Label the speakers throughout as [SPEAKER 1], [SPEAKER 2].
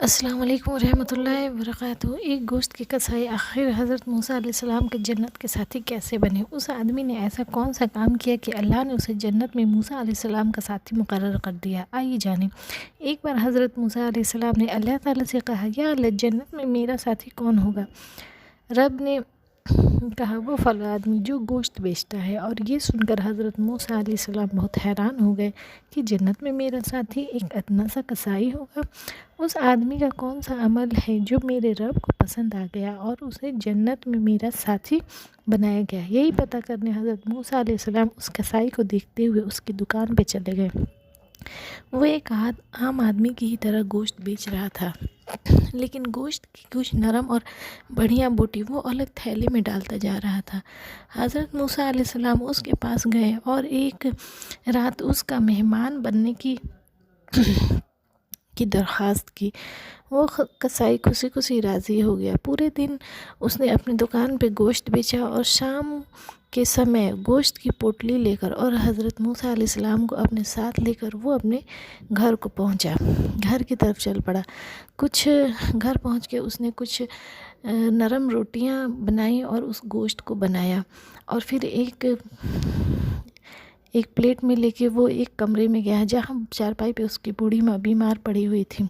[SPEAKER 1] السلام علیکم ورحمۃ اللہ وبرکاتہ۔ ایک گوشت کے کسائی آخر حضرت موسیٰ علیہ السلام کے جنت کے ساتھی کیسے بنے؟ اس آدمی نے ایسا کون سا کام کیا کہ اللہ نے اسے جنت میں موسیٰ علیہ السلام کا ساتھی مقرر کر دیا؟ آئیے جانیں۔ ایک بار حضرت موسیٰ علیہ السلام نے اللہ تعالیٰ سے کہا، یا اللہ، جنت میں میرا ساتھی کون ہوگا؟ رب نے کہا، وہ فلاں آدمی جو گوشت بیچتا ہے۔ اور یہ سن کر حضرت موسیٰ علیہ السلام بہت حیران ہو گئے کہ جنت میں میرا ساتھی ایک ادنا سا کسائی ہوگا۔ اس آدمی کا کون سا عمل ہے جو میرے رب کو پسند آ گیا اور اسے جنت میں میرا ساتھی بنایا گیا؟ یہی پتہ کرنے حضرت موسیٰ علیہ السلام اس کسائی کو دیکھتے ہوئے اس کی دکان پہ چلے گئے۔ وہ ایک عام آدمی کی ہی طرح گوشت بیچ رہا تھا، لیکن گوشت کی کچھ نرم اور بڑھیا بوٹی وہ الگ تھیلے میں ڈالتا جا رہا تھا۔ حضرت موسیٰ علیہ السلام اس کے پاس گئے اور ایک رات اس کا مہمان بننے کی درخواست کی۔ وہ کسائی خوشی راضی ہو گیا۔ پورے دن اس نے اپنی دکان پہ گوشت بیچا اور شام کے سمے گوشت کی پوٹلی لے کر اور حضرت موسیٰ علیہ السلام کو اپنے ساتھ لے کر وہ اپنے گھر کو پہنچا، گھر کی طرف چل پڑا۔ گھر پہنچ کے اس نے کچھ نرم روٹیاں بنائیں اور اس گوشت کو بنایا، اور پھر ایک پلیٹ میں لے کے وہ ایک کمرے میں گیا جہاں چارپائی پہ اس کی بوڑھی ماں بیمار پڑی ہوئی تھی۔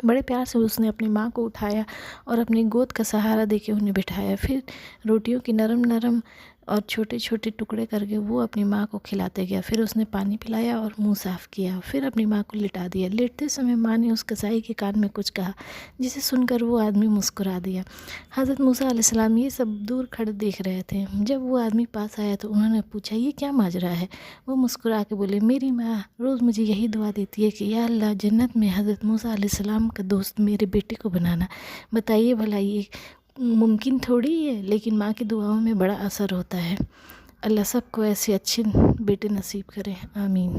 [SPEAKER 1] بڑے پیار سے اس نے اپنی ماں کو اٹھایا اور اپنی گود کا سہارا دے کے انہیں بٹھایا۔ پھر روٹیوں کی نرم اور چھوٹے چھوٹے ٹکڑے کر کے وہ اپنی ماں کو کھلاتے گیا۔ پھر اس نے پانی پلایا اور منہ صاف کیا، پھر اپنی ماں کو لٹا دیا۔ لیٹتے سمے ماں نے اس کسائی کے کان میں کچھ کہا، جسے سن کر وہ آدمی مسکرا دیا۔ حضرت موسیٰ علیہ السلام یہ سب دور کھڑے دیکھ رہے تھے۔ جب وہ آدمی پاس آیا تو انہوں نے پوچھا، یہ کیا ماجرا ہے؟ وہ مسکرا کے بولے، میری ماں روز مجھے یہی دعا دیتی ہے کہ یا اللہ، جنت میں حضرت موسیٰ علیہ السلام کا دوست میرے بیٹے کو بنانا۔ بتائیے بھلا یہ ممکن تھوڑی ہے، لیکن ماں کی دعاؤں میں بڑا اثر ہوتا ہے۔ اللہ سب کو ایسے اچھے بیٹے نصیب کرے، آمین۔